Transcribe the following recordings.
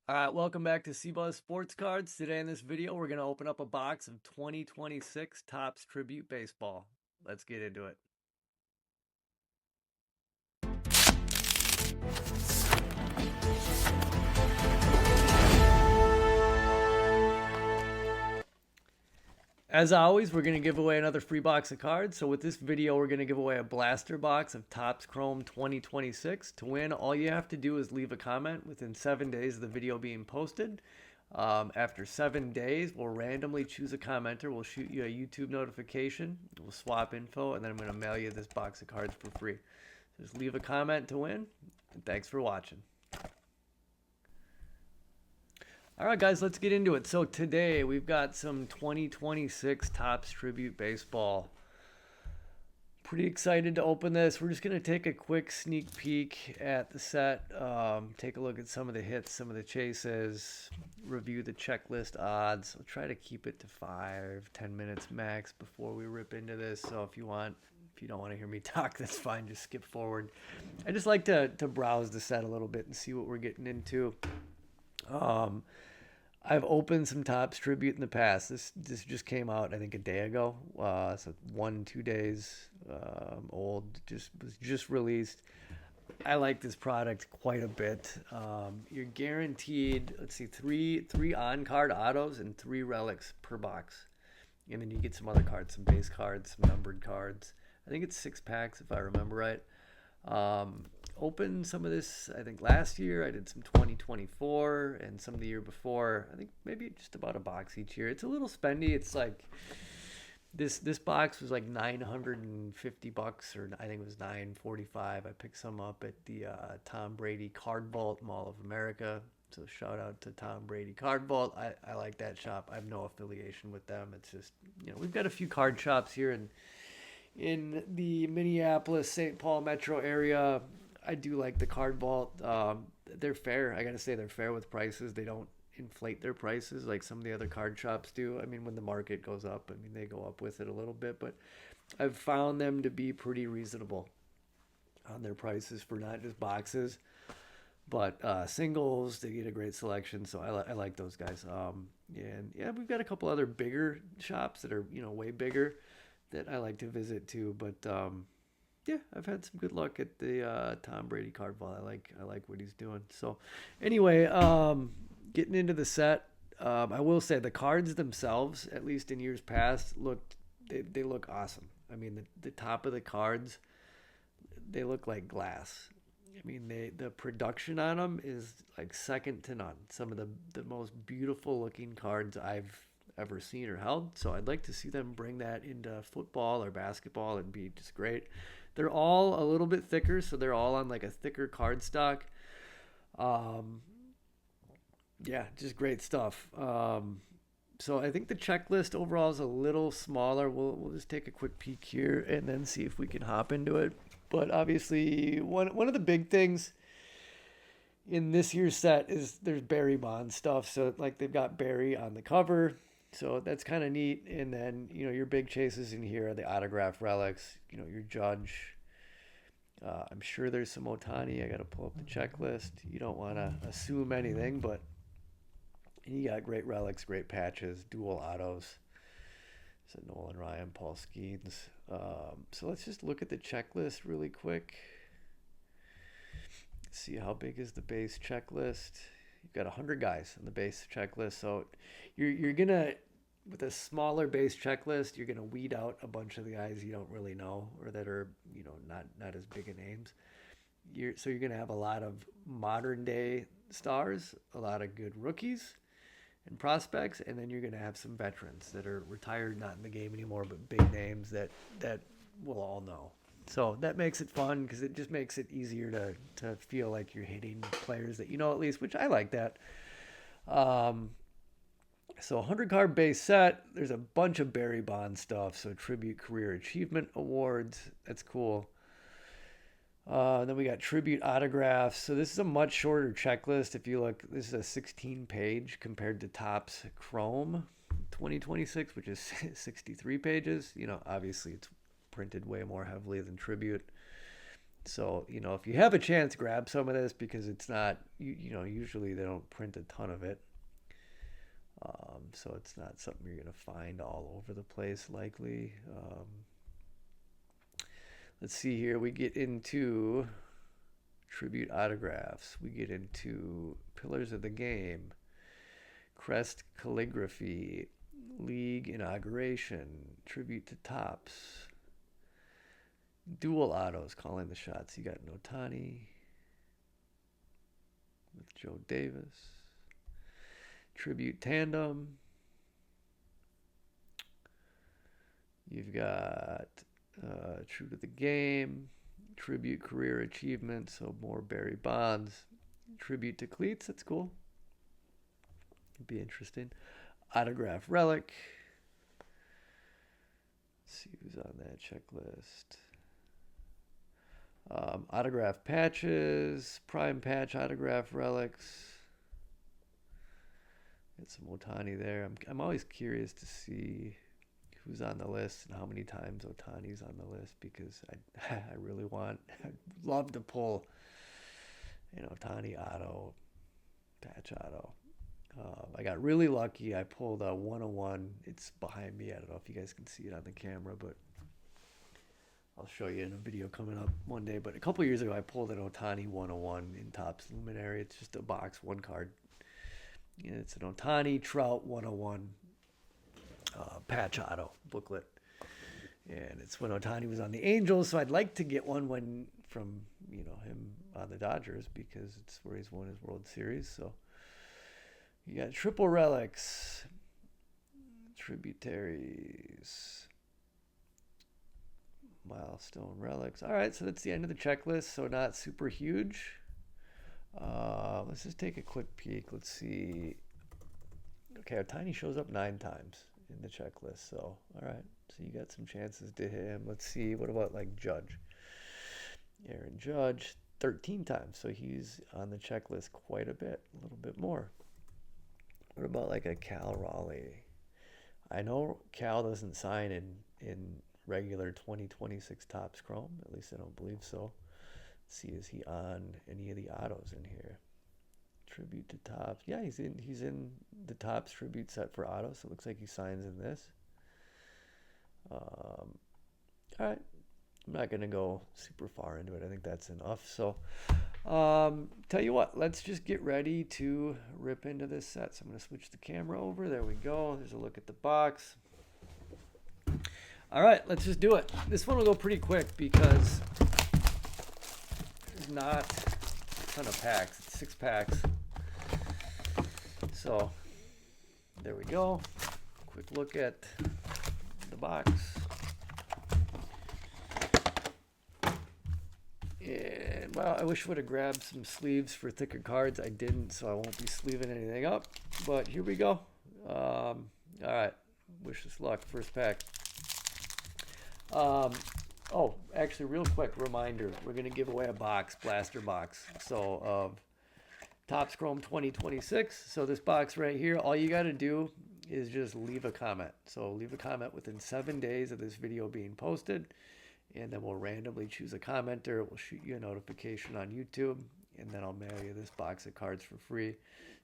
All right, welcome back to C-Buzz Sports Cards. Today in this video, we're going to open up a box of 2026 Topps Tribute Baseball. Let's get into it. As always, we're going to give away another free box of cards. So with this video, we're going to give away a blaster box of Topps Chrome 2026. To win, all you have to do is leave a comment within 7 days of the video being posted. After 7 days, we'll randomly choose a commenter. We'll shoot you a YouTube notification. We'll swap info, and then I'm going to mail you this box of cards for free. So just leave a comment to win, and thanks for watching. All right, guys, let's get into it. So today we've got some 2026 Topps Tribute Baseball. Pretty excited to open this. We're just going to take a quick sneak peek at the set, take a look at some of the hits, some of the chases, review the checklist odds. I'll try to keep it to 5-10 minutes max before we rip into this. So if you don't want to hear me talk, that's fine. Just skip forward. I just like to browse the set a little bit and see what we're getting into. I've opened some Topps Tribute in the past. This just came out, I think, a day ago. So 1-2 days old. Was just released. I like this product quite a bit. You're guaranteed, let's see, three on-card autos and 3 relics per box. And then you get some other cards, some base cards, some numbered cards. I think it's 6 packs if I remember right. Opened some of this, I think, last year. I did some 2024 and some of the year before. I think maybe just about a box each year. It's a little spendy. It's like this box was like $950, or I think it was $945. I picked some up at the Tom Brady Card Vault, Mall of America. So shout out to Tom Brady Card Vault. I like that shop. I have no affiliation with them. It's just, we've got a few card shops here in the Minneapolis, St. Paul metro area. I do like the Card Vault. They're fair. I got to say, they're fair with prices. They don't inflate their prices like some of the other card shops do. I mean, when the market goes up, they go up with it a little bit, but I've found them to be pretty reasonable on their prices for not just boxes, but singles. They get a great selection, so I like those guys. And yeah, we've got a couple other bigger shops that are, way bigger that I like to visit too, but yeah, I've had some good luck at the Tom Brady Card Vault. I like what he's doing. So anyway, getting into the set, I will say the cards themselves, at least in years past, they look awesome. I mean, the top of the cards, they look like glass. I mean, the production on them is like second to none. Some of the most beautiful looking cards I've ever seen or held. So I'd like to see them bring that into football or basketball. It'd be just great. They're all a little bit thicker, so they're all on like a thicker card stock. Yeah, just great stuff. So I think the checklist overall is a little smaller. We'll just take a quick peek here and then see if we can hop into it. But obviously, one of the big things in this year's set is there's Barry Bonds stuff. So like they've got Barry on the cover. So that's kind of neat. And then, your big chases in here are the autograph relics, your Judge. I'm sure there's some Ohtani. I got to pull up the checklist. You don't want to assume anything, but you got great relics, great patches, dual autos. So Nolan Ryan, Paul Skeens. So let's just look at the checklist really quick. See how big is the base checklist. You've got 100 guys on the base checklist. So you're going to, with a smaller base checklist, you're going to weed out a bunch of the guys you don't really know or that are, not as big of names. So you're going to have a lot of modern day stars, a lot of good rookies and prospects, and then you're going to have some veterans that are retired, not in the game anymore, but big names that we'll all know. So that makes it fun because it just makes it easier to feel like you're hitting players that at least, which I like that. So 100 card base set. There's a bunch of Barry Bonds stuff. So Tribute Career Achievement Awards. That's cool. Then we got Tribute Autographs. So this is a much shorter checklist. If you look, this is a 16-page compared to Topps Chrome 2026, which is 63 pages. Obviously it's printed way more heavily than Tribute. So, you know, if you have a chance, grab some of this because it's not, you know, usually they don't print a ton of it. So it's not something you're going to find all over the place likely. Let's see here. We get into tribute autographs. We get into Pillars of the Game, Crest Calligraphy, League Inauguration, Tribute to Tops, Dual Autos, calling the shots. You got Notani with Joe Davis, Tribute Tandem. You've got True to the Game, Tribute Career Achievement, so more Barry Bonds, Tribute to Cleats, that's cool. Could be interesting. Autograph Relic. Let's see who's on that checklist. Autograph Patches, Prime Patch Autograph Relics. Got some Otani there. I'm always curious to see who's on the list and how many times Otani's on the list because I really I'd love to pull, you know, Otani auto, patch auto. I got really lucky. I pulled a 101. It's behind me. I don't know if you guys can see it on the camera, but I'll show you in a video coming up one day. But a couple years ago, I pulled an Otani 101 in Topps Luminary. It's just a box, one card. And it's an Otani Trout 101 patch auto booklet. And it's when Otani was on the Angels, so I'd like to get one from, you know, him on the Dodgers because it's where he's won his World Series. So you got triple relics, tributaries, milestone relics. All right, so that's the end of the checklist. So not super huge. Let's just take a quick peek. Let's see. Okay, Otani shows up 9 times in the checklist. So, all right. So you got some chances to hit him. Let's see. What about like Judge? Aaron Judge, 13 times. So he's on the checklist quite a bit, a little bit more. What about like a Cal Raleigh? I know Cal doesn't sign in regular 2026 Topps Chrome. At least I don't believe so. Let's see, is he on any of the autos in here? Tribute to Topps. Yeah, he's in the Topps tribute set for autos. So it looks like he signs in this. All right. I'm not going to go super far into it. I think that's enough. So, tell you what, let's just get ready to rip into this set. So I'm going to switch the camera over. There we go. There's a look at the box. All right, let's just do it. This one will go pretty quick because there's not a ton of packs. It's 6 packs. So there we go. Quick look at the box. And, well, I wish I would have grabbed some sleeves for thicker cards. I didn't, so I won't be sleeving anything up. But here we go. All right. Wish us luck. First pack. Oh, actually, real quick reminder. We're going to give away a box, blaster box. So, of Topps Chrome 2026. So this box right here, all you got to do is just leave a comment. So leave a comment within 7 days of this video being posted. And then we'll randomly choose a commenter. We'll shoot you a notification on YouTube. And then I'll mail you this box of cards for free.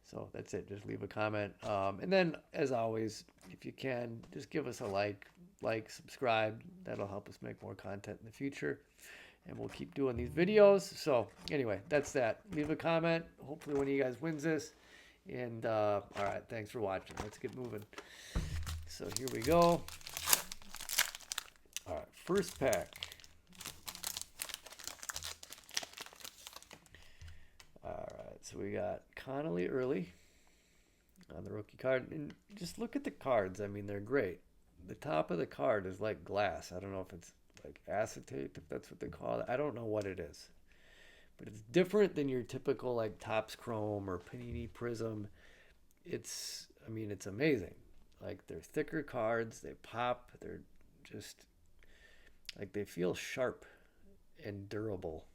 So that's it. Just leave a comment. And then, as always, if you can, just give us a like, subscribe. That'll help us make more content in the future. And we'll keep doing these videos. So anyway, that's that. Leave a comment. Hopefully one of you guys wins this. And all right, thanks for watching. Let's get moving. So here we go. All right, first pack. All right, so we got Connolly early on the rookie card. And just look at the cards. I mean, they're great. The top of the card is like glass. I don't know if it's like acetate, if that's what they call it. I don't know what it is. But it's different than your typical like Topps Chrome or Panini Prism. It's amazing. Like, they're thicker cards. They pop. They're just... like, they feel sharp and durable.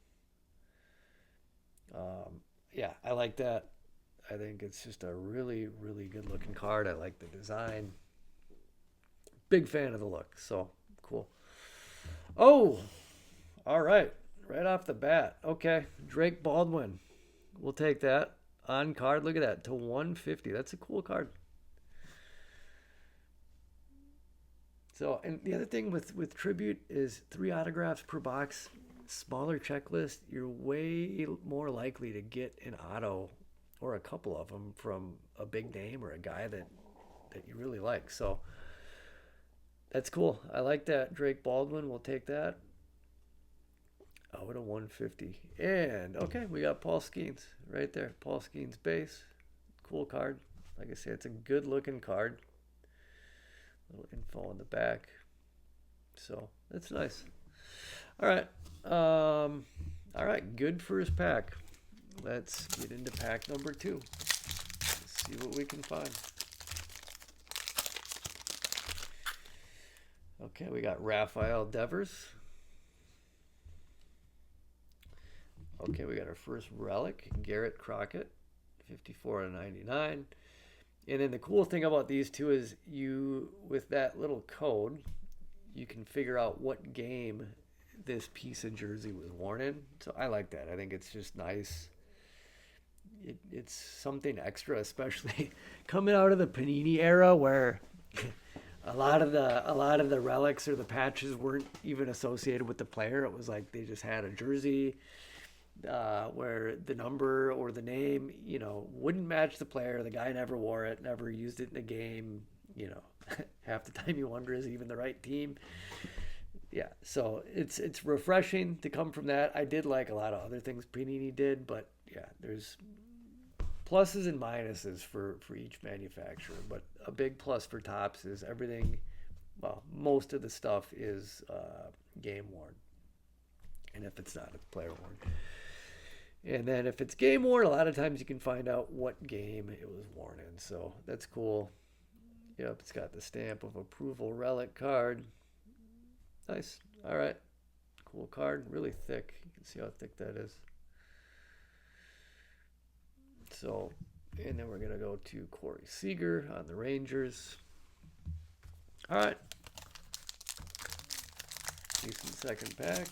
Yeah, I like that. I think it's just a really, really good looking card. I like the design. Big fan of the look. So, cool. Oh, all right. right off the bat. Okay, Drake Baldwin. We'll take that on card. Look at that, to 150. That's a cool card. So, and the other thing with tribute is 3 autographs per box. Smaller checklist, you're way more likely to get an auto or a couple of them from a big name or a guy that you really like. So that's cool. I like that. Drake Baldwin, we'll take that. Oh, to 150. And okay, we got Paul Skeens right there. Paul Skeens base. Cool card. Like I said, it's a good looking card. A little info on the back. So that's nice. All right. All right, good first pack. Let's get into pack number 2. Let's see what we can find. Okay, we got Rafael Devers. Okay, we got our first relic, Garrett Crockett, 54/99. And then the cool thing about these two is with that little code, you can figure out what game this piece of jersey was worn in. So I like that. I think it's just nice. It's something extra, especially coming out of the Panini era where a lot of the relics or the patches weren't even associated with the player. It was like they just had a jersey where the number or the name, wouldn't match the player. The guy never wore it, never used it in a game. Half the time you wonder, is it even the right team? Yeah, so it's refreshing to come from that. I did like a lot of other things Panini did, but yeah, there's pluses and minuses for each manufacturer. But a big plus for Topps is everything, well, most of the stuff is game worn. And if it's not, it's player worn. And then if it's game worn, a lot of times you can find out what game it was worn in. So that's cool. Yep, it's got the stamp of approval relic card. Nice. All right. Cool card. Really thick. You can see how thick that is. So, and then we're going to go to Corey Seager on the Rangers. All right. Decent second pack.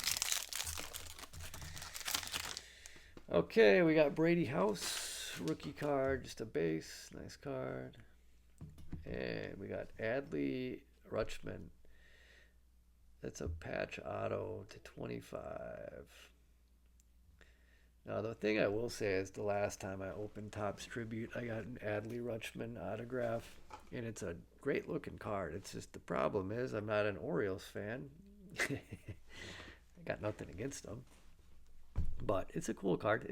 Okay, we got Brady House. Rookie card. Just a base. Nice card. And we got Adley Rutschman. That's a patch auto to 25. Now, the thing I will say is the last time I opened Topps Tribute, I got an Adley Rutschman autograph, and it's a great looking card. It's just the problem is I'm not an Orioles fan. I got nothing against them, but it's a cool card.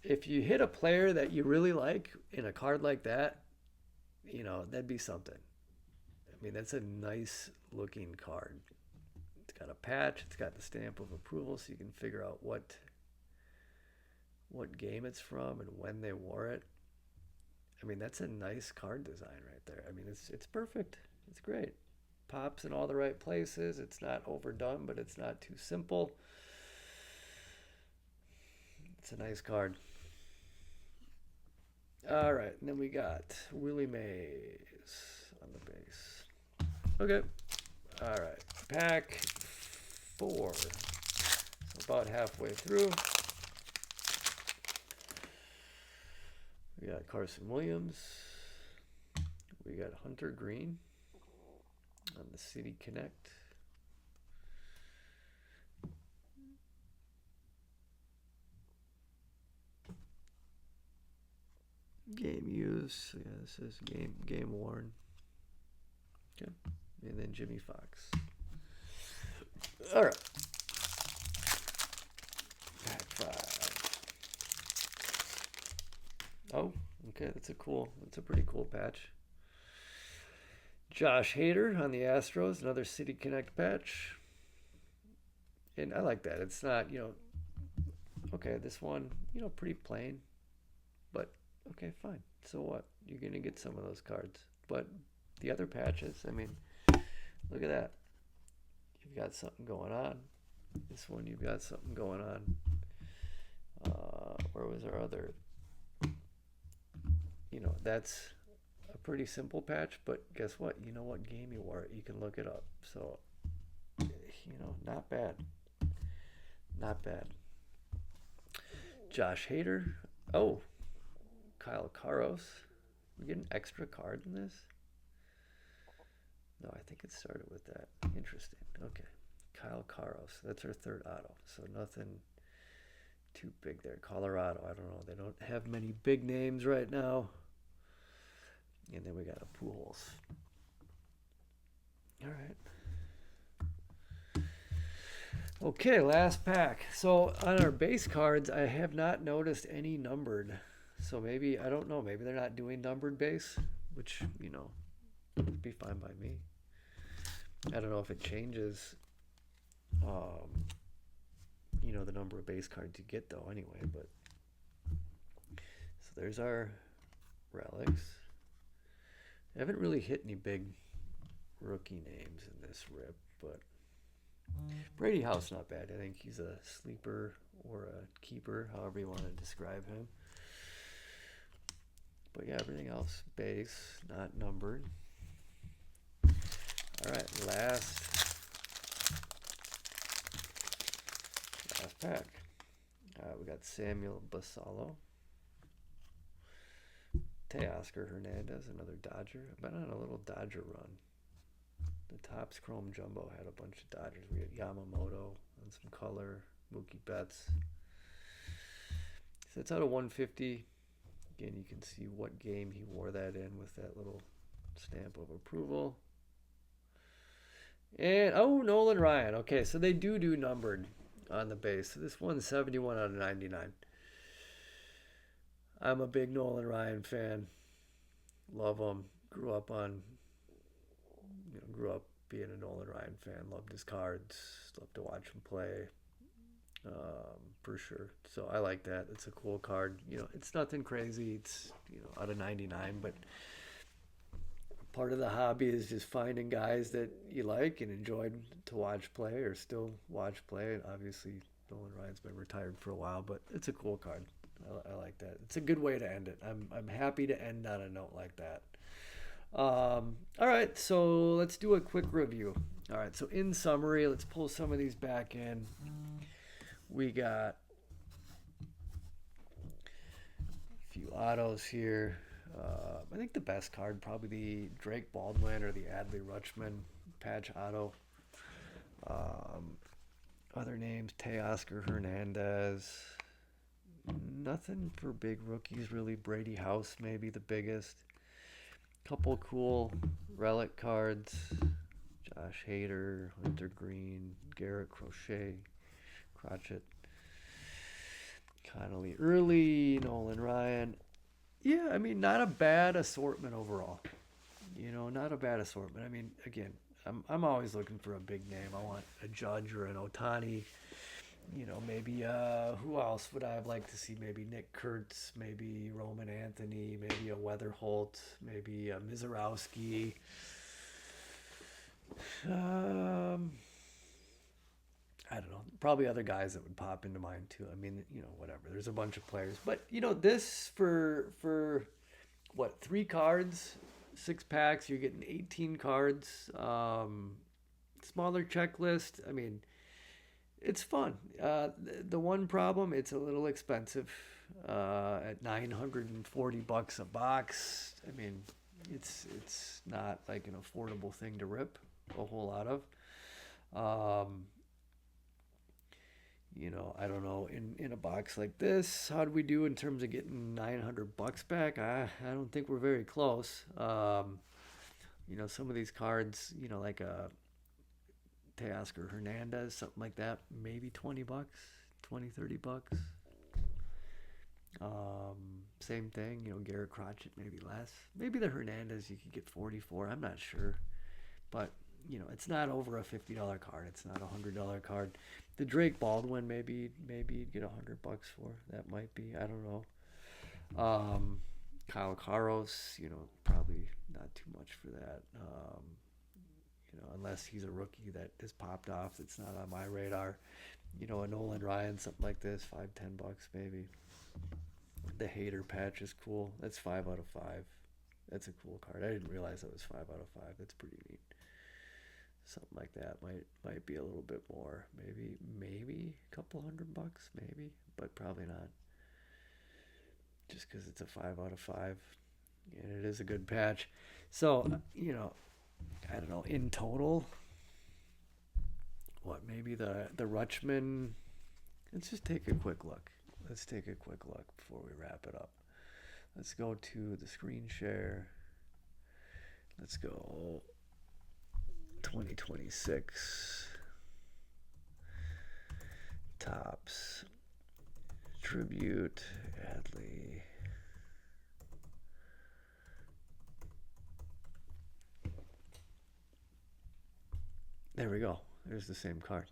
If you hit a player that you really like in a card like that, that'd be something. That's a nice looking card. It's got a patch. It's got the stamp of approval, so you can figure out what game it's from and when they wore it. That's a nice card design right there. It's perfect. It's great. Pops in all the right places. It's not overdone, but it's not too simple. It's a nice card. All right, and then we got Willie Mays on the base. Okay. All right. Pack 4. So about halfway through. We got Carson Williams. We got Hunter Green on the City Connect. Game use. Yeah, this is game worn. Okay. And then Jimmy Fox. All right. Pack 5. Oh, okay. That's a pretty cool patch. Josh Hader on the Astros, another City Connect patch. And I like that. It's not, okay, this one, pretty plain. But, okay, fine. So what? You're going to get some of those cards. But the other patches, look at that. You've got something going on. This one, you've got something going on. Where was our other? That's a pretty simple patch, but guess what? You know what game you wore it. You can look it up. So, not bad. Not bad. Josh Hader. Oh, Kyle Karos. We get an extra card in this? No, I think it started with that. Interesting. Okay. Kyle Karos. That's our third auto. So nothing too big there. Colorado. I don't know. They don't have many big names right now. And then we got a Pujols. All right. Okay, last pack. So on our base cards, I have not noticed any numbered. So maybe, I don't know, maybe they're not doing numbered base, which, would be fine by me. I don't know if it changes, the number of base cards you get though anyway, but. So there's our relics. I haven't really hit any big rookie names in this rip, but Brady House, not bad. I think he's a sleeper or a keeper, however you want to describe him. But yeah, everything else base, not numbered. All right, last pack. We got Samuel Basallo, Teoscar Hernandez, another Dodger. I've been on a little Dodger run. The Topps Chrome Jumbo had a bunch of Dodgers. We had Yamamoto and some color, Mookie Betts. So it's out of 150. Again, you can see what game he wore that in with that little stamp of approval. And, Nolan Ryan. Okay, so they do numbered on the base. So this one's 71 out of 99. I'm a big Nolan Ryan fan. Love him. Grew up being a Nolan Ryan fan. Loved his cards. Loved to watch him play. For sure. So I like that. It's a cool card. It's nothing crazy. It's, out of 99, but part of the hobby is just finding guys that you like and enjoyed to watch play or still watch play. And obviously, Nolan Ryan's been retired for a while, but it's a cool card. I like that. It's a good way to end it. I'm happy to end on a note like that. All right, so let's do a quick review. All right, so in summary, let's pull some of these back in. We got a few autos here. I think the best card, probably the Drake Baldwin or the Adley Rutschman patch auto. Other names, Teoscar Hernandez. Nothing for big rookies, really. Brady House, maybe the biggest. Couple cool relic cards. Josh Hader, Hunter Green, Garrett Crotchet, Connolly Early, Nolan Ryan. Yeah, I mean, not a bad assortment overall. Not a bad assortment. I mean, again, I'm always looking for a big name. I want a Judge or an Ohtani. Maybe who else would I have liked to see? Maybe Nick Kurtz, maybe Roman Anthony, maybe a Weatherholt, maybe a Mizorowski. I don't know. Probably other guys that would pop into mind too. I mean, whatever. There's a bunch of players, but this for what, 3 cards, 6 packs, you're getting 18 cards. Smaller checklist. I mean, it's fun. The one problem, it's a little expensive. At $940 a box. I mean, it's not like an affordable thing to rip a whole lot of. I don't know, in a box like this, how do we do in terms of getting $900 back? I don't think we're very close. Some of these cards, like a Teoscar Hernandez, something like that, maybe $20, $20-$30. Same thing, Garrett Crotchet, maybe less. Maybe the Hernandez you could get 44. I'm not sure, but it's not over a $50 card. It's not a $100 card. The Drake Baldwin, maybe you'd get $100 for. That might be. I don't know. Kyle Karos, probably not too much for that. Unless he's a rookie that has popped off that's not on my radar. A Nolan Ryan, something like this, $5-10 maybe. The Hader patch is cool. That's 5 out of 5. That's a cool card. I didn't realize that was 5 out of 5. That's pretty neat. Something like that might be a little bit more. Maybe a couple $100, maybe, but probably not. Just because it's a 5 out of 5, and it is a good patch. So I don't know. In total, what maybe the Rutschman. Let's just take a quick look. Let's take a quick look before we wrap it up. Let's go to the screen share. Let's go 2026 tops tribute Adley. There we go. There's the same card.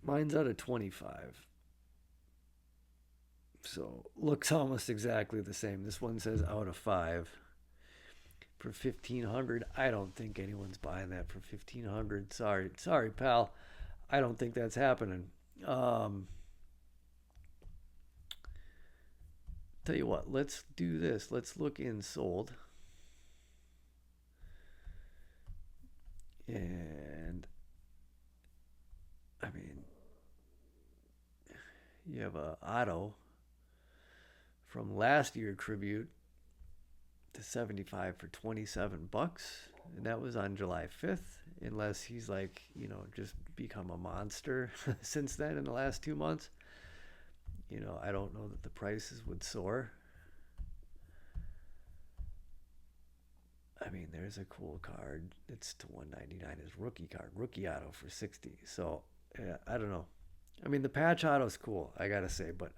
Mine's out of 25. So looks almost exactly the same. This one says out of 5 for 1,500. I don't think anyone's buying that for 1,500. Sorry, pal. I don't think that's happening. Tell you what, let's do this. Let's look in sold. And I mean, you have a auto from last year tribute to 75 for $27, and that was on July 5th. Unless he's like, just become a monster since then in the last 2 months. I don't know that the prices would soar. I mean, there's a cool card. It's to 199. His rookie card, rookie auto for 60. So yeah, I don't know. I mean, the patch auto's cool, I gotta say, but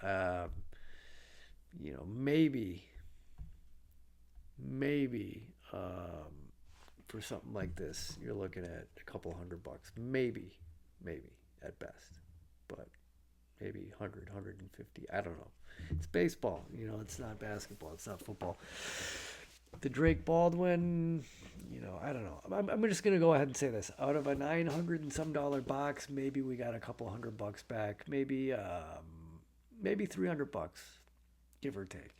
maybe for something like this, you're looking at a couple $100, maybe at best, but maybe 100, 150. I don't know. It's baseball, it's not basketball, it's not football. The Drake Baldwin, I don't know. I'm just gonna go ahead and say this: out of a $900 and some box, maybe we got a couple $100 back. Maybe $300, give or take.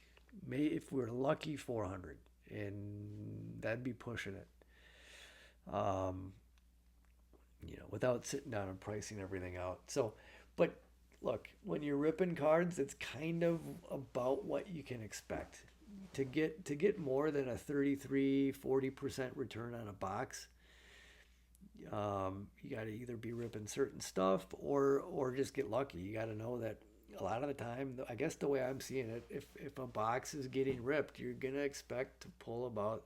If we're lucky, 400, and that'd be pushing it. Without sitting down and pricing everything out. So, but look, when you're ripping cards, it's kind of about what you can expect. To get more than a 33-40% return on a box, you got to either be ripping certain stuff or just get lucky. You got to know that a lot of the time, I guess the way I'm seeing it, if a box is getting ripped, you're gonna expect to pull about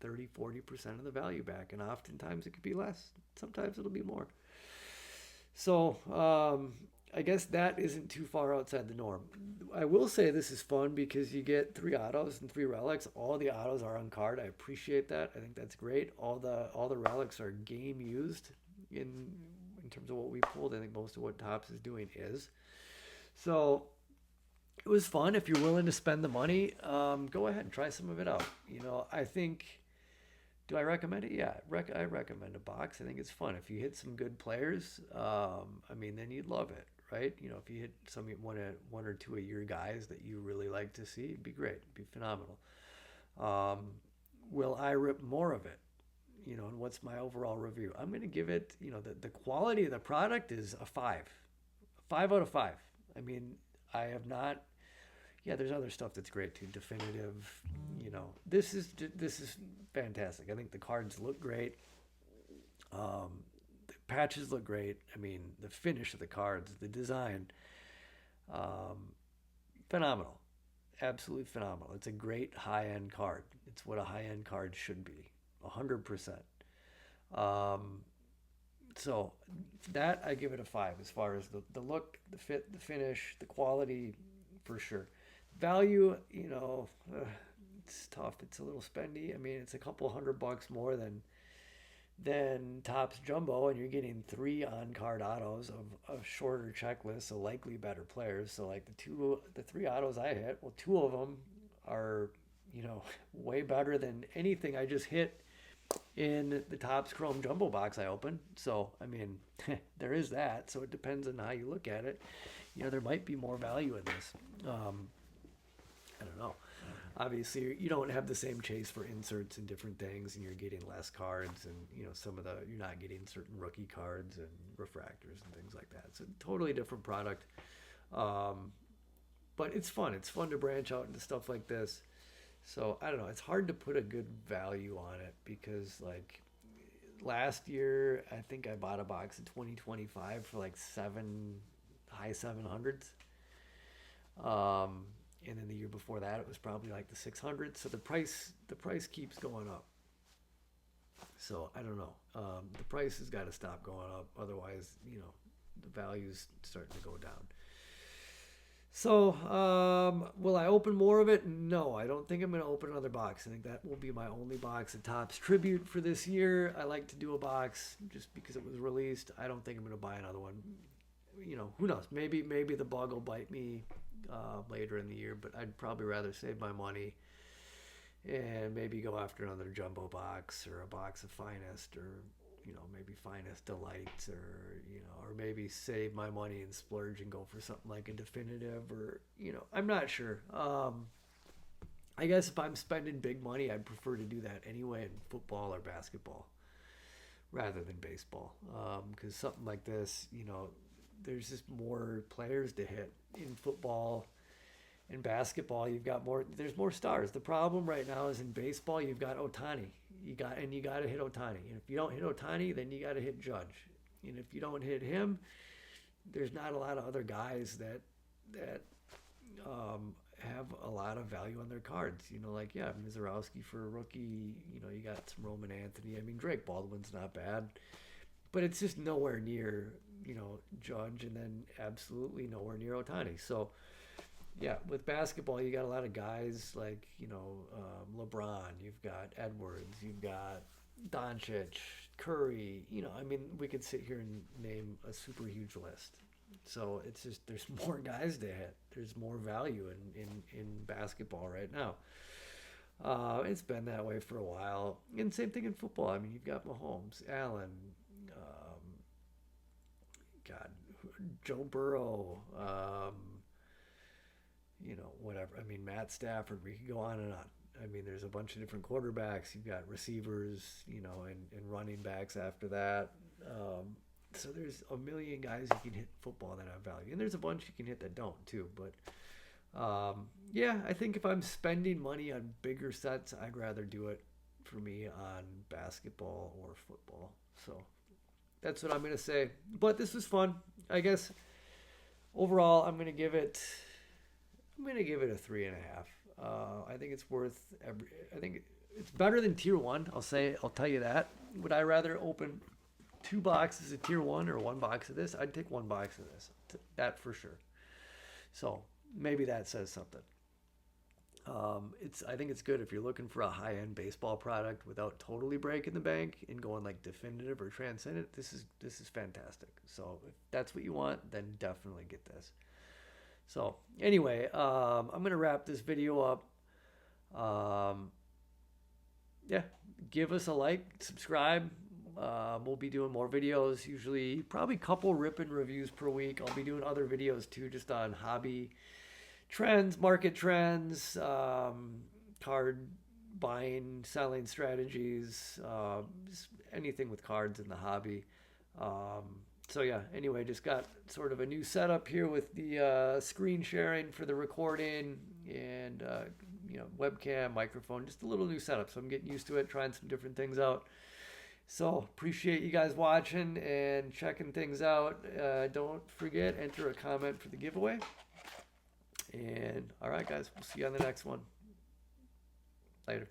30-40% of the value back, and oftentimes it could be less. Sometimes it'll be more. So I guess that isn't too far outside the norm. I will say this is fun because you get 3 autos and 3 relics. All the autos are on card. I appreciate that. I think that's great. All the relics are game used in terms of what we pulled. I think most of what Topps is doing is. So it was fun. If you're willing to spend the money, go ahead and try some of it out. I think. Do I recommend it? Yeah, I recommend a box. I think it's fun. If you hit some good players, then you'd love it, right? If you hit one or two of your guys that you really like to see, it'd be great. It'd be phenomenal. Will I rip more of it? And what's my overall review? I'm going to give it, the quality of the product is a 5. 5 out of 5. I mean, I have not... Yeah, there's other stuff that's great too. Definitive, this is fantastic. I think the cards look great. The patches look great. I mean, the finish of the cards, the design, phenomenal, absolutely phenomenal. It's a great high-end card. It's what a high-end card should be, 100%. So that I give it a 5 as far as the look, the fit, the finish, the quality, for sure. Value, it's tough. It's a little spendy. I mean, it's a couple $100 more than Topps Jumbo, and you're getting 3 on-card autos of shorter checklists, so likely better players. So like the 3 autos I hit, well, 2 of them are, way better than anything I just hit in the Topps Chrome Jumbo box I opened. So, I mean, there is that. So it depends on how you look at it. There might be more value in this. I don't know. obviously you don't have the same chase for inserts and different things, and you're getting less cards, and some of the you're not getting certain rookie cards and refractors and things like that. It's a totally different product, but it's fun. It's fun to branch out into stuff like this. So I don't know. It's hard to put a good value on it because like last year I think I bought a box of 2025 for like high 700s. And then the year before that, it was probably like the 600. So the price keeps going up. So I don't know. The price has got to stop going up. Otherwise, the value's starting to go down. So will I open more of it? No, I don't think I'm going to open another box. I think that will be my only box of Topps Tribute for this year. I like to do a box just because it was released. I don't think I'm going to buy another one. Who knows? Maybe the bug will bite me later in the year, but I'd probably rather save my money and maybe go after another jumbo box or a box of Finest, or maybe Finest Delights, or maybe save my money and splurge and go for something like a definitive, or I'm not sure. I guess if I'm spending big money, I'd prefer to do that anyway in football or basketball rather than baseball, because something like this, there's just more players to hit. In football and basketball, there's more stars. The problem right now is in baseball, you've got Ohtani. You got to hit Ohtani. And if you don't hit Ohtani, then you got to hit Judge. And if you don't hit him, there's not a lot of other guys that have a lot of value on their cards. Like Mizorowski for a rookie. You got some Roman Anthony. I mean, Drake Baldwin's not bad, but it's just nowhere near Judge, and then absolutely nowhere near Ohtani. So yeah, with basketball, you got a lot of guys like LeBron, you've got Edwards, you've got Doncic, Curry. I mean, we could sit here and name a super huge list. So it's just there's more guys to hit. There's more value in basketball right now. It's been that way for a while, and same thing in football. I mean, you've got Mahomes, Allen, Joe Burrow, whatever. I mean, Matt Stafford, we could go on and on. I mean, there's a bunch of different quarterbacks. You've got receivers, and running backs after that. So there's a million guys you can hit in football that have value. And there's a bunch you can hit that don't, too. But, I think if I'm spending money on bigger sets, I'd rather do it, for me, on basketball or football. So that's what I'm going to say. But this was fun. I guess overall, I'm going to give it a 3.5. I think it's worth I think it's better than tier 1. I'll tell you that. Would I rather open 2 boxes of tier 1 or 1 box of this? I'd take 1 box of this. That for sure. So maybe that says something. I think it's good if you're looking for a high-end baseball product without totally breaking the bank and going like definitive or transcendent. This is fantastic. So if that's what you want, then definitely get this. So anyway, I'm gonna wrap this video up. Give us a like, subscribe. We'll be doing more videos. Usually, probably a couple ripping reviews per week. I'll be doing other videos too, just on hobby trends, market trends, card buying, selling strategies, just anything with cards in the hobby. So yeah, anyway, just got sort of a new setup here with the screen sharing for the recording and webcam, microphone, just a little new setup. So I'm getting used to it, trying some different things out. So appreciate you guys watching and checking things out. Don't forget, enter a comment for the giveaway. And all right, guys, we'll see you on the next one. Later.